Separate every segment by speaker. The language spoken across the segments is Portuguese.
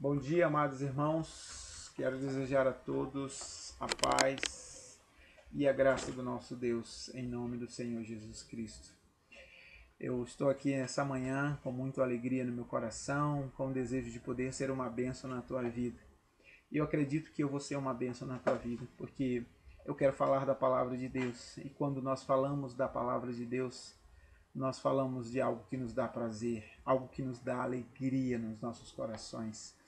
Speaker 1: Bom dia, amados irmãos. Quero desejar a todos a paz e a graça do nosso Deus, em nome do Senhor Jesus Cristo. Eu estou aqui nessa manhã com muita alegria no meu coração, com o desejo de poder ser uma bênção na tua vida. E eu acredito que eu vou ser uma bênção na tua vida, porque eu quero falar da palavra de Deus. E quando nós falamos da palavra de Deus, nós falamos de algo que nos dá prazer, algo que nos dá alegria nos nossos corações.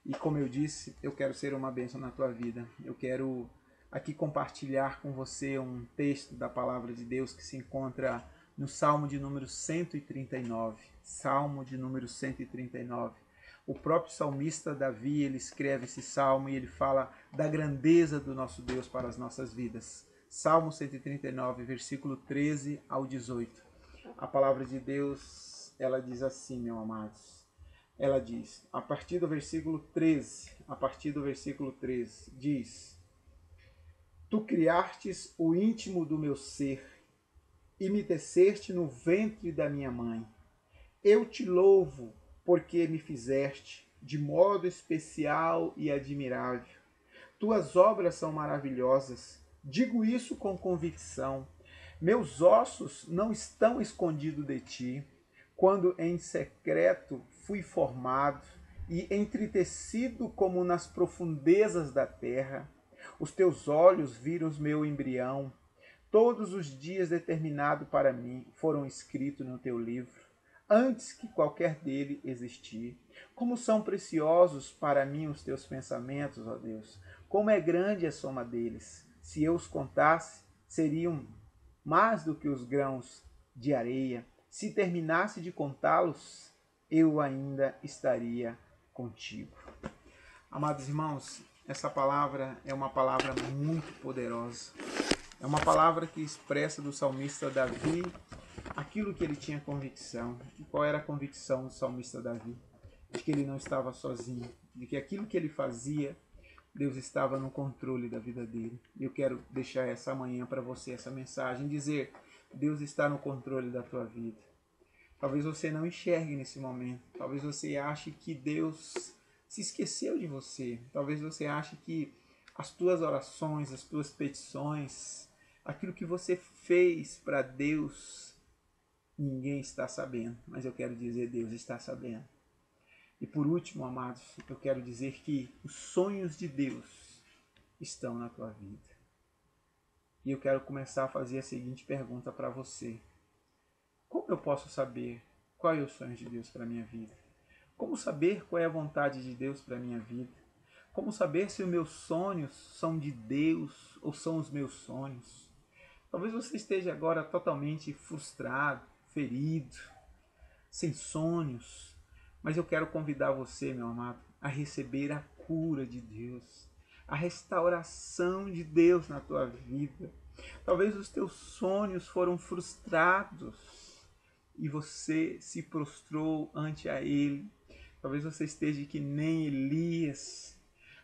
Speaker 1: E como eu disse, eu quero ser uma bênção na tua vida. Eu quero aqui compartilhar com você um texto da palavra de Deus que se encontra no Salmo de número 139. Salmo de número 139. O próprio salmista Davi, ele escreve esse salmo e ele fala da grandeza do nosso Deus para as nossas vidas. Salmo 139, versículo 13 ao 18. A palavra de Deus, ela diz assim, meus amados. Ela diz, a partir do versículo 13, diz: Tu criastes o íntimo do meu ser e me teceste no ventre da minha mãe. Eu te louvo porque me fizeste de modo especial e admirável. Tuas obras são maravilhosas. Digo isso com convicção. Meus ossos não estão escondidos de ti. Quando em secreto fui formado e entretecido como nas profundezas da terra, os teus olhos viram o meu embrião. Todos os dias determinados para mim foram escritos no teu livro, antes que qualquer dele existir. Como são preciosos para mim os teus pensamentos, ó Deus! Como é grande a soma deles! Se eu os contasse, seriam mais do que os grãos de areia. Se terminasse de contá-los, eu ainda estaria contigo. Amados irmãos, essa palavra é uma palavra muito poderosa. É uma palavra que expressa do salmista Davi aquilo que ele tinha convicção. E qual era a convicção do salmista Davi? De que ele não estava sozinho, de que aquilo que ele fazia, Deus estava no controle da vida dele. E eu quero deixar essa manhã para você essa mensagem, dizer: Deus está no controle da tua vida. Talvez você não enxergue nesse momento. Talvez você ache que Deus se esqueceu de você. Talvez você ache que as tuas orações, as tuas petições, aquilo que você fez para Deus, ninguém está sabendo. Mas eu quero dizer, Deus está sabendo. E por último, amados, eu quero dizer que os sonhos de Deus estão na tua vida. E eu quero começar a fazer a seguinte pergunta para você. Como eu posso saber qual é o sonho de Deus para a minha vida? Como saber qual é a vontade de Deus para a minha vida? Como saber se os meus sonhos são de Deus ou são os meus sonhos? Talvez você esteja agora totalmente frustrado, ferido, sem sonhos, mas eu quero convidar você, meu amado, a receber a cura de Deus, a restauração de Deus na tua vida. Talvez os teus sonhos foram frustrados e você se prostrou ante a Ele. Talvez você esteja que nem Elias,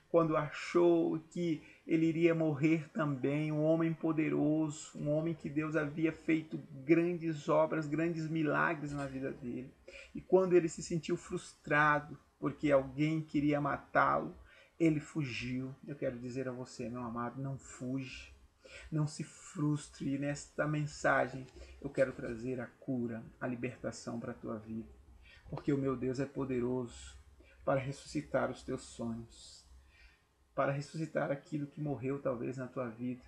Speaker 1: quando achou que ele iria morrer também, um homem poderoso, um homem que Deus havia feito grandes obras, grandes milagres na vida dele. E quando ele se sentiu frustrado porque alguém queria matá-lo, ele fugiu. Eu quero dizer a você, meu amado, não fuja. Não se frustre. E nesta mensagem eu quero trazer a cura, a libertação para a tua vida. Porque o meu Deus é poderoso para ressuscitar os teus sonhos, para ressuscitar aquilo que morreu talvez na tua vida.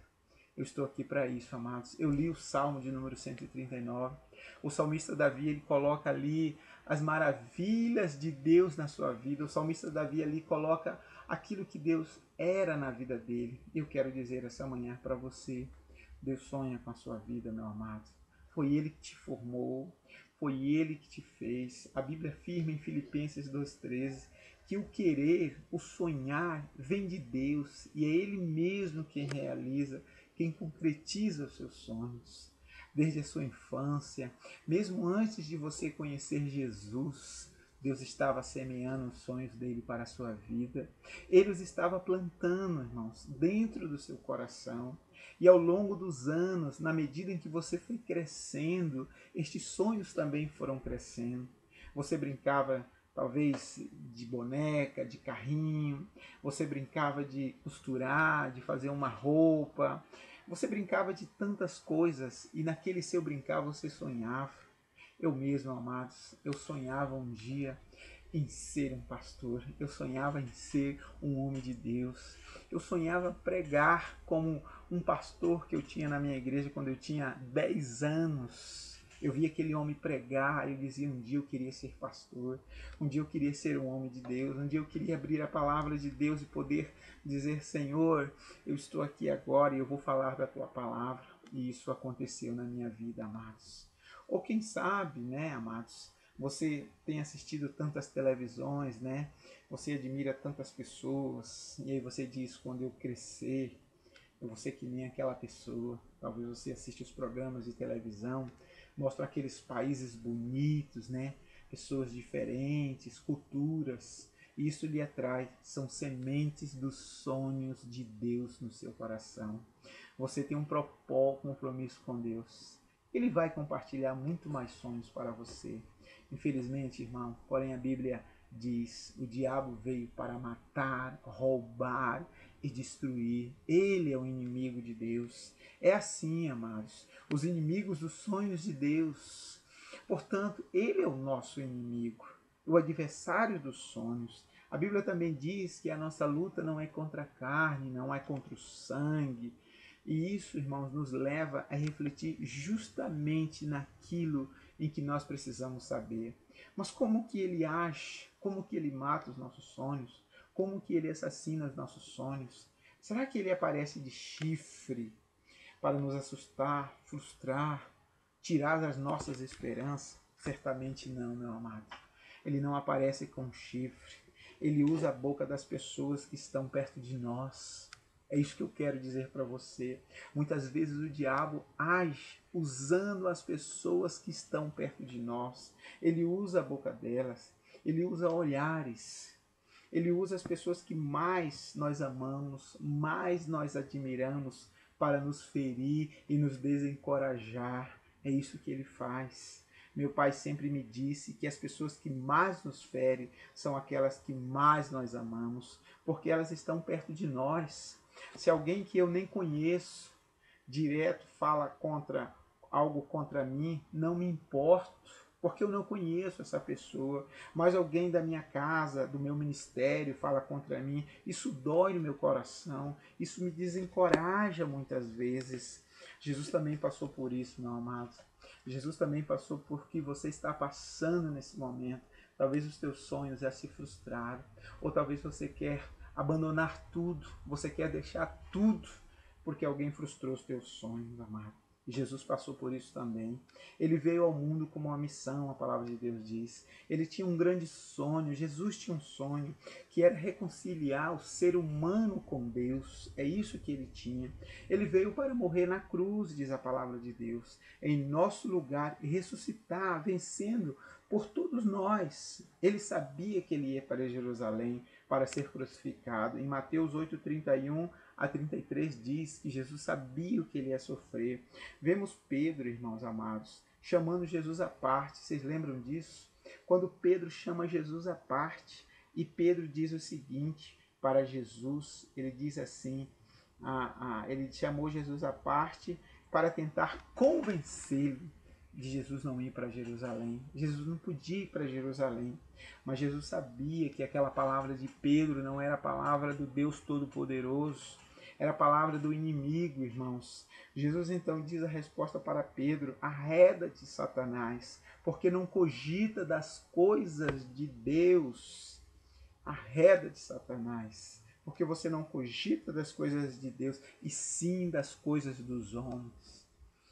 Speaker 1: Eu estou aqui para isso, amados. Eu li o Salmo de número 139. O salmista Davi, ele coloca ali as maravilhas de Deus na sua vida. O salmista Davi ali coloca aquilo que Deus era na vida dele. Eu quero dizer essa manhã para você, Deus sonha com a sua vida, meu amado. Foi Ele que te formou, foi Ele que te fez. A Bíblia afirma em Filipenses 2,13 que o querer, o sonhar, vem de Deus e é Ele mesmo quem realiza, quem concretiza os seus sonhos. Desde a sua infância, mesmo antes de você conhecer Jesus, Deus estava semeando os sonhos dele para a sua vida. Ele os estava plantando, irmãos, dentro do seu coração. E ao longo dos anos, na medida em que você foi crescendo, estes sonhos também foram crescendo. Você brincava talvez de boneca, de carrinho, você brincava de costurar, de fazer uma roupa, você brincava de tantas coisas e naquele seu brincar você sonhava. Eu mesmo, amados, eu sonhava um dia em ser um pastor, eu sonhava em ser um homem de Deus, eu sonhava pregar como um pastor que eu tinha na minha igreja quando eu tinha 10 anos. Eu via aquele homem pregar e eu dizia, um dia eu queria ser pastor, um dia eu queria ser um homem de Deus, um dia eu queria abrir a palavra de Deus e poder dizer, Senhor, eu estou aqui agora e eu vou falar da tua palavra. E isso aconteceu na minha vida, amados. Ou quem sabe, né, amados, você tem assistido tantas televisões, né? Você admira tantas pessoas, e aí você diz, quando eu crescer, eu vou ser que nem aquela pessoa. Talvez você assista os programas de televisão, mostram aqueles países bonitos, né? Pessoas diferentes, culturas. Isso lhe atrai, são sementes dos sonhos de Deus no seu coração. Você tem um compromisso com Deus. Ele vai compartilhar muito mais sonhos para você. Infelizmente, irmão, porém a Bíblia diz: o diabo veio para matar, roubar e destruir. Ele é o inimigo de Deus. É assim, amados, os inimigos dos sonhos de Deus. Portanto, ele é o nosso inimigo, o adversário dos sonhos. A Bíblia também diz que a nossa luta não é contra a carne, não é contra o sangue. E isso, irmãos, nos leva a refletir justamente naquilo em que nós precisamos saber. Mas como que ele age? Como que ele mata os nossos sonhos? Como que ele assassina os nossos sonhos? Será que ele aparece de chifre para nos assustar, frustrar, tirar as nossas esperanças? Certamente não, meu amado. Ele não aparece com chifre. Ele usa a boca das pessoas que estão perto de nós. É isso que eu quero dizer para você. Muitas vezes o diabo age usando as pessoas que estão perto de nós. Ele usa a boca delas, ele usa olhares, ele usa as pessoas que mais nós amamos, mais nós admiramos para nos ferir e nos desencorajar. É isso que ele faz. Meu pai sempre me disse que as pessoas que mais nos ferem são aquelas que mais nós amamos, porque elas estão perto de nós. Se alguém que eu nem conheço direto fala algo contra mim, não me importo, porque eu não conheço essa pessoa. Mas alguém da minha casa, do meu ministério, fala contra mim, isso dói no meu coração, isso me desencoraja muitas vezes. Jesus também passou por isso, meu amado. Jesus também passou por o que você está passando nesse momento. Talvez os teus sonhos já se frustraram, ou talvez você quer abandonar tudo, você quer deixar tudo, porque alguém frustrou os teus sonhos, amado. E Jesus passou por isso também. Ele veio ao mundo com uma missão, a palavra de Deus diz. Ele tinha um grande sonho, Jesus tinha um sonho, que era reconciliar o ser humano com Deus. É isso que ele tinha. Ele veio para morrer na cruz, diz a palavra de Deus, em nosso lugar, e ressuscitar, vencendo por todos nós. Ele sabia que ele ia para Jerusalém para ser crucificado. Em Mateus 8:31 a 33 diz que Jesus sabia o que ele ia sofrer. Vemos Pedro, irmãos amados, chamando Jesus à parte. Vocês lembram disso? Quando Pedro chama Jesus à parte, e Pedro diz o seguinte para Jesus, ele diz assim, ele chamou Jesus à parte para tentar convencê-lo de Jesus não ir para Jerusalém. Jesus não podia ir para Jerusalém, mas Jesus sabia que aquela palavra de Pedro não era a palavra do Deus Todo-Poderoso, era a palavra do inimigo, irmãos. Jesus então diz a resposta para Pedro: arreda-te, Satanás, porque não cogita das coisas de Deus. Arreda-te, Satanás, porque você não cogita das coisas de Deus, e sim das coisas dos homens.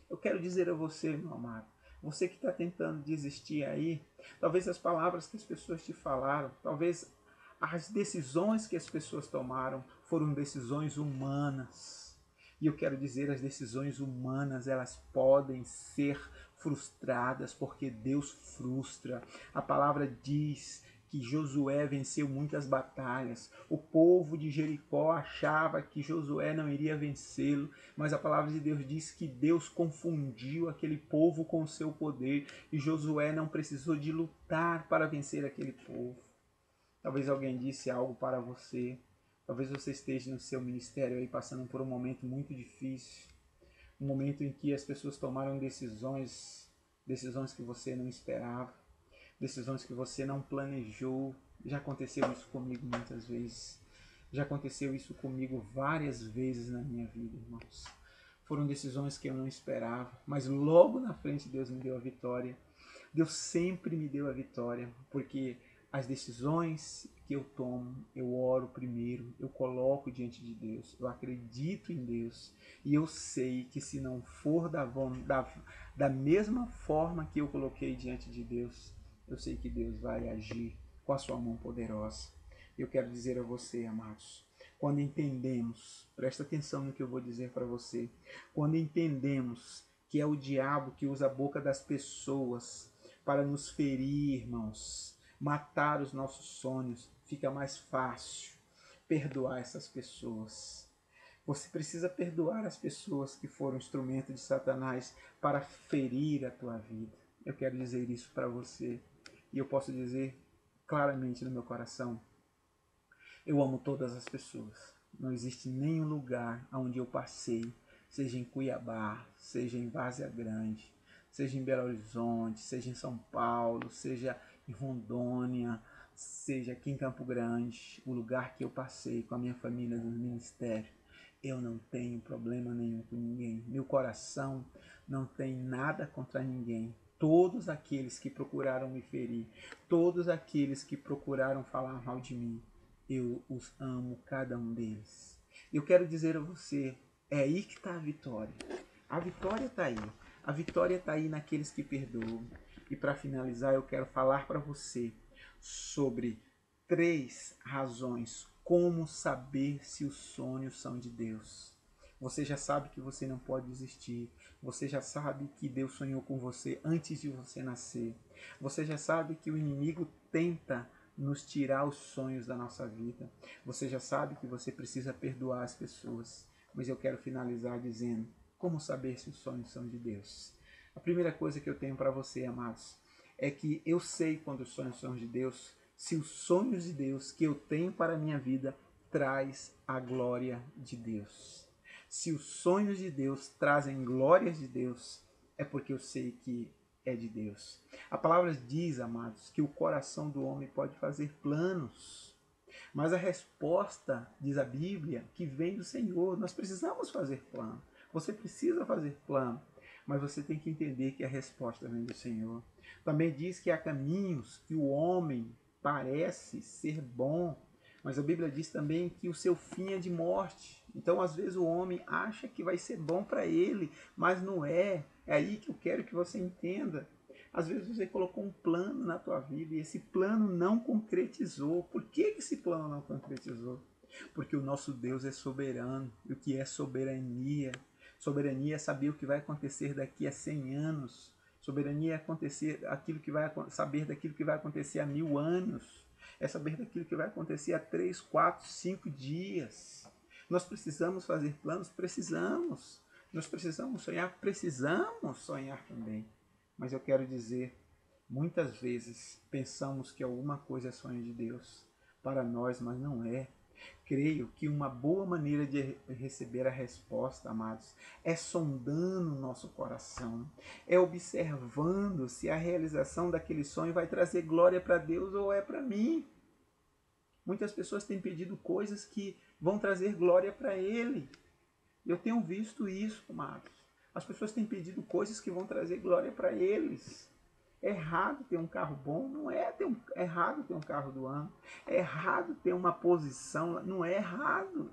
Speaker 1: Eu quero dizer a você, meu amado, você que está tentando desistir aí, talvez as palavras que as pessoas te falaram, talvez as decisões que as pessoas tomaram foram decisões humanas. E eu quero dizer, as decisões humanas, elas podem ser frustradas, porque Deus frustra. A palavra diz que Josué venceu muitas batalhas. O povo de Jericó achava que Josué não iria vencê-lo, mas a palavra de Deus diz que Deus confundiu aquele povo com o seu poder, e Josué não precisou de lutar para vencer aquele povo. Talvez alguém disse algo para você. Talvez você esteja no seu ministério aí passando por um momento muito difícil. Um momento em que as pessoas tomaram decisões que você não esperava, decisões que você não planejou. Já aconteceu isso comigo muitas vezes. Já aconteceu isso comigo várias vezes na minha vida, irmãos. Foram decisões que eu não esperava, mas logo na frente Deus me deu a vitória. Deus sempre me deu a vitória, porque as decisões que eu tomo, eu oro primeiro, eu coloco diante de Deus, eu acredito em Deus e eu sei que se não for da mesma forma que eu coloquei diante de Deus, eu sei que Deus vai agir com a sua mão poderosa. Eu quero dizer a você, amados, quando entendemos, presta atenção no que eu vou dizer para você, quando entendemos que é o diabo que usa a boca das pessoas para nos ferir, irmãos, matar os nossos sonhos, fica mais fácil perdoar essas pessoas. Você precisa perdoar as pessoas que foram instrumento de Satanás para ferir a tua vida. Eu quero dizer isso para você e eu posso dizer claramente no meu coração: eu amo todas as pessoas. Não existe nenhum lugar onde eu passei, seja em Cuiabá, seja em Várzea Grande, seja em Belo Horizonte, seja em São Paulo, seja em Rondônia, seja aqui em Campo Grande, o lugar que eu passei com a minha família no ministério, eu não tenho problema nenhum com ninguém. Meu coração não tem nada contra ninguém. Todos aqueles que procuraram me ferir, todos aqueles que procuraram falar mal de mim, eu os amo, cada um deles. Eu quero dizer a você, é aí que está a vitória. A vitória está aí. A vitória está aí naqueles que perdoam. E para finalizar, eu quero falar para você sobre 3 razões como saber se os sonhos são de Deus. Você já sabe que você não pode desistir. Você já sabe que Deus sonhou com você antes de você nascer. Você já sabe que o inimigo tenta nos tirar os sonhos da nossa vida. Você já sabe que você precisa perdoar as pessoas. Mas eu quero finalizar dizendo: como saber se os sonhos são de Deus? A primeira coisa que eu tenho para você, amados, é que eu sei quando os sonhos são de Deus, se os sonhos de Deus que eu tenho para a minha vida traz a glória de Deus. Se os sonhos de Deus trazem glórias de Deus, é porque eu sei que é de Deus. A palavra diz, amados, que o coração do homem pode fazer planos, mas a resposta, diz a Bíblia, que vem do Senhor. Nós precisamos fazer plano. Você precisa fazer plano, mas você tem que entender que a resposta vem do Senhor. Também diz que há caminhos que o homem parece ser bom, mas a Bíblia diz também que o seu fim é de morte. Então, às vezes, o homem acha que vai ser bom para ele, mas não é. É aí que eu quero que você entenda. Às vezes você colocou um plano na tua vida e esse plano não concretizou. Por que esse plano não concretizou? Porque o nosso Deus é soberano. E o que é soberania? Soberania é saber o que vai acontecer daqui a 100 anos. Soberania é acontecer aquilo que vai, saber daquilo que vai acontecer há 1000 anos. É saber daquilo que vai acontecer há 3, 4, 5 dias. Nós precisamos fazer planos? Precisamos. Nós precisamos sonhar? Precisamos sonhar também. Mas eu quero dizer, muitas vezes pensamos que alguma coisa é sonho de Deus para nós, mas não é. Creio que uma boa maneira de receber a resposta, amados, é sondando o nosso coração, é observando se a realização daquele sonho vai trazer glória para Deus ou é para mim. Muitas pessoas têm pedido coisas que vão trazer glória para Ele. Eu tenho visto isso, amados. As pessoas têm pedido coisas que vão trazer glória para eles. É errado ter um carro bom, não é errado ter um carro do ano. É errado ter uma posição, não é errado.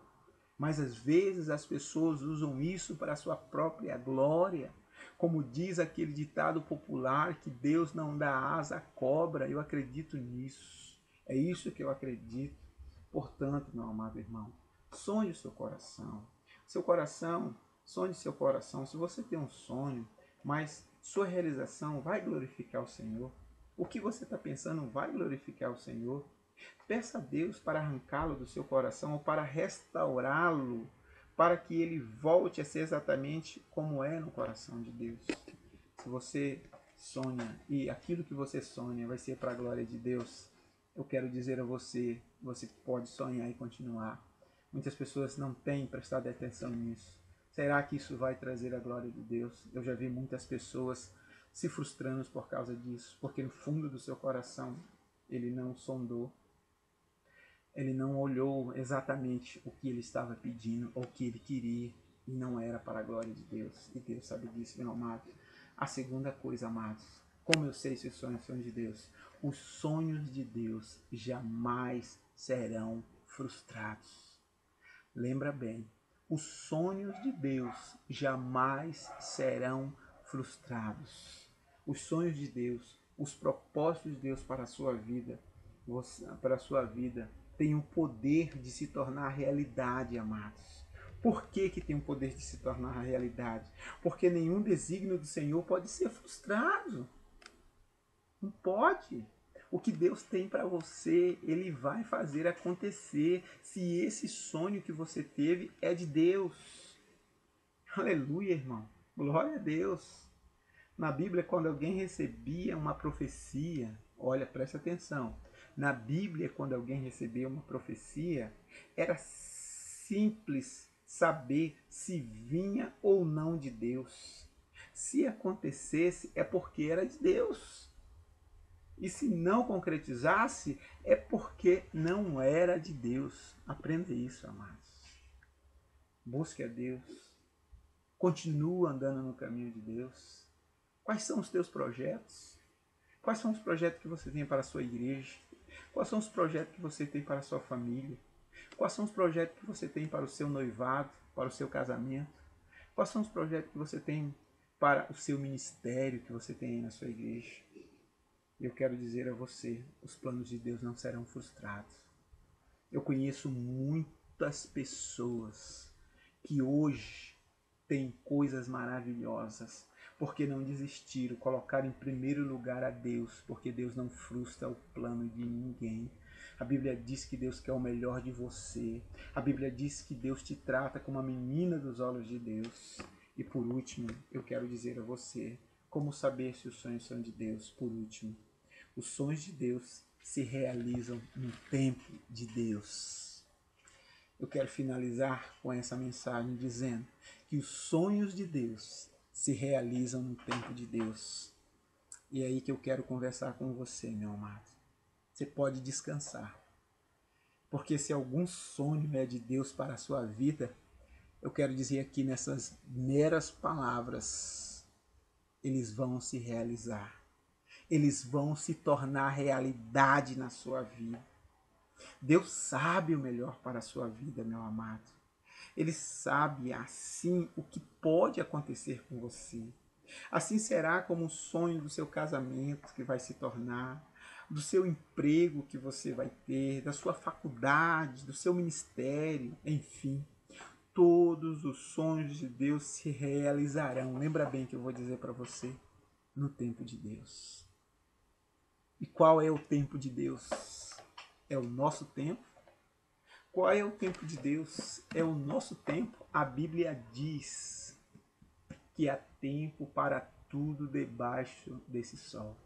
Speaker 1: Mas às vezes as pessoas usam isso para a sua própria glória. Como diz aquele ditado popular, que Deus não dá asa à cobra. Eu acredito nisso. É isso que eu acredito. Portanto, meu amado irmão, sonhe o seu coração. Seu coração, sonhe seu coração. Se você tem um sonho, mas sua realização vai glorificar o Senhor, o que você está pensando vai glorificar o Senhor. Peça a Deus para arrancá-lo do seu coração ou para restaurá-lo, para que ele volte a ser exatamente como é no coração de Deus. Se você sonha e aquilo que você sonha vai ser para a glória de Deus, Eu quero dizer a você, você pode sonhar e continuar. Muitas pessoas não têm prestado atenção nisso. Será que isso vai trazer a glória de Deus? Eu já vi muitas pessoas se frustrando por causa disso, porque no fundo do seu coração ele não sondou, ele não olhou exatamente o que ele estava pedindo ou o que ele queria, e não era para a glória de Deus. E Deus sabe disso, meu amado. A segunda coisa, amados, como eu sei se os sonhos são de Deus? Os sonhos de Deus jamais serão frustrados. Lembra bem, os sonhos de Deus jamais serão frustrados. Os sonhos de Deus, os propósitos de Deus para a sua vida, têm o poder de se tornar realidade, amados. Por que tem o poder de se tornar realidade? Porque nenhum desígnio do Senhor pode ser frustrado. Não pode. O que Deus tem para você, Ele vai fazer acontecer, se esse sonho que você teve é de Deus. Aleluia, irmão. Glória a Deus. Na Bíblia, quando alguém recebia uma profecia, olha, presta atenção. Na Bíblia, quando alguém recebia uma profecia, era simples saber se vinha ou não de Deus. Se acontecesse, é porque era de Deus. E se não concretizasse, é porque não era de Deus. Aprenda isso, amados. Busque a Deus. Continua andando no caminho de Deus. Quais são os teus projetos? Quais são os projetos que você tem para a sua igreja? Quais são os projetos que você tem para a sua família? Quais são os projetos que você tem para o seu noivado, para o seu casamento? Quais são os projetos que você tem para o seu ministério que você tem aí na sua igreja? Eu quero dizer a você, os planos de Deus não serão frustrados. Eu conheço muitas pessoas que hoje têm coisas maravilhosas, porque não desistiram, colocaram em primeiro lugar a Deus, porque Deus não frustra o plano de ninguém. A Bíblia diz que Deus quer o melhor de você. A Bíblia diz que Deus te trata como a menina dos olhos de Deus. E por último, eu quero dizer a você, como saber se os sonhos são de Deus? Por último, os sonhos de Deus se realizam no tempo de Deus. Eu quero finalizar com essa mensagem dizendo que os sonhos de Deus se realizam no tempo de Deus. E é aí que eu quero conversar com você, meu amado. Você pode descansar. Porque se algum sonho é de Deus para a sua vida, eu quero dizer aqui nessas meras palavras, eles vão se realizar. Eles vão se tornar realidade na sua vida. Deus sabe o melhor para a sua vida, meu amado. Ele sabe assim o que pode acontecer com você. Assim será como o sonho do seu casamento que vai se tornar, do seu emprego que você vai ter, da sua faculdade, do seu ministério, enfim. Todos os sonhos de Deus se realizarão. Lembra bem que eu vou dizer para você, no tempo de Deus. E qual é o tempo de Deus? É o nosso tempo? Qual é o tempo de Deus? É o nosso tempo? A Bíblia diz que há tempo para tudo debaixo desse sol.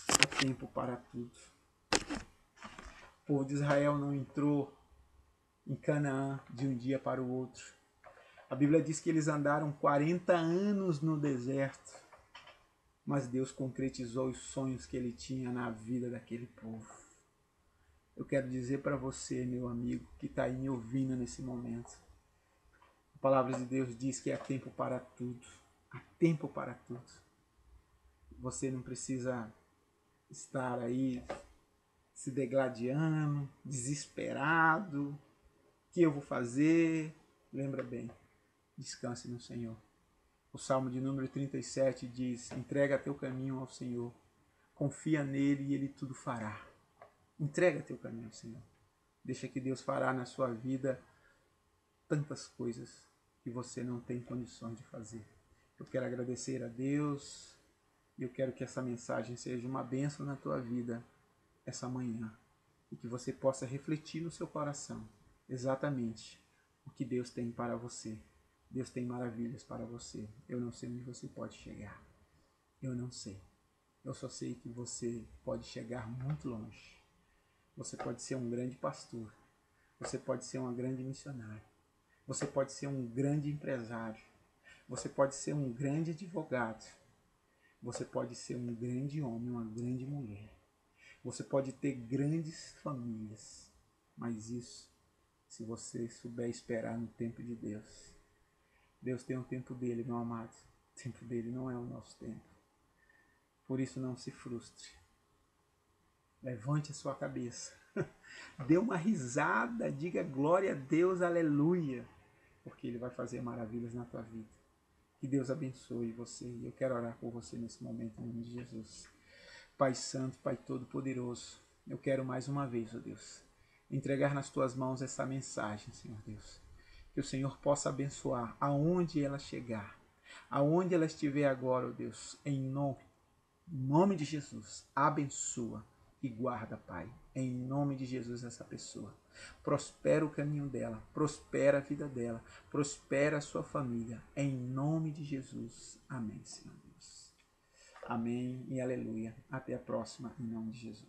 Speaker 1: Há tempo para tudo. O povo de Israel não entrou em Canaã de um dia para o outro. A Bíblia diz que eles andaram 40 anos no deserto, mas Deus concretizou os sonhos que ele tinha na vida daquele povo. Eu quero dizer para você, meu amigo, que está aí me ouvindo nesse momento. A palavra de Deus diz que há tempo para tudo. Há tempo para tudo. Você não precisa estar aí se degladiando, desesperado. O que eu vou fazer? Lembra bem, descanse no Senhor. O Salmo de número 37 diz: entrega teu caminho ao Senhor, confia nele e ele tudo fará. Entrega teu caminho ao Senhor. Deixa que Deus fará na sua vida tantas coisas que você não tem condições de fazer. Eu quero agradecer a Deus e eu quero que essa mensagem seja uma bênção na tua vida essa manhã e que você possa refletir no seu coração exatamente o que Deus tem para você. Deus tem maravilhas para você. Eu não sei onde você pode chegar. Eu não sei. Eu só sei que você pode chegar muito longe. Você pode ser um grande pastor. Você pode ser uma grande missionária. Você pode ser um grande empresário. Você pode ser um grande advogado. Você pode ser um grande homem, uma grande mulher. Você pode ter grandes famílias. Mas isso, se você souber esperar no tempo de Deus. Deus tem o tempo dele, meu amado. O tempo dele não é o nosso tempo. Por isso não se frustre. Levante a sua cabeça. Dê uma risada, diga glória a Deus, aleluia. Porque Ele vai fazer maravilhas na tua vida. Que Deus abençoe você. E eu quero orar por você nesse momento, em nome de Jesus. Pai Santo, Pai Todo-Poderoso, eu quero mais uma vez, ó Deus, entregar nas tuas mãos essa mensagem, Senhor Deus. Que o Senhor possa abençoar aonde ela chegar, aonde ela estiver agora, ó Deus, em nome de Jesus. Abençoa e guarda, Pai, em nome de Jesus, essa pessoa. Prospera o caminho dela, prospera a vida dela, prospera a sua família, em nome de Jesus. Amém, Senhor Deus. Amém e aleluia. Até a próxima, em nome de Jesus.